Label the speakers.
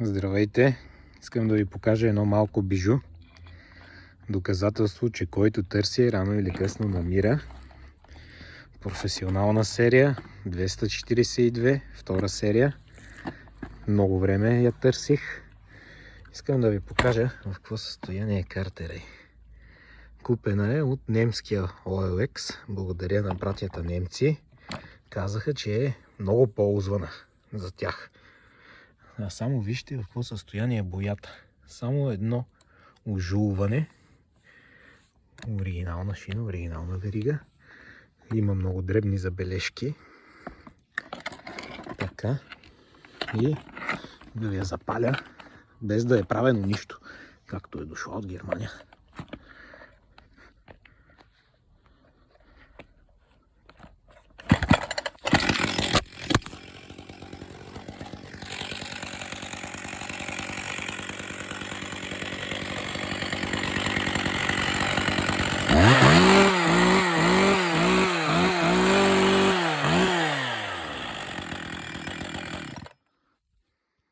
Speaker 1: Здравейте! Искам да ви покажа едно малко бижу. Доказателство, че който търси, рано или късно намира. Професионална серия 242, втора серия. Много време я търсих. Искам да ви покажа в какво състояние е картера. Купена е от немския OLX. Благодаря на братята немци. Казаха, че е много ползвана за тях. А само вижте в какво състояние е боята. Само едно ожулване. Оригинална шина, оригинална верига. Има много дребни забележки. Така. И да я запаля, без да е правено нищо, както е дошло от Германия.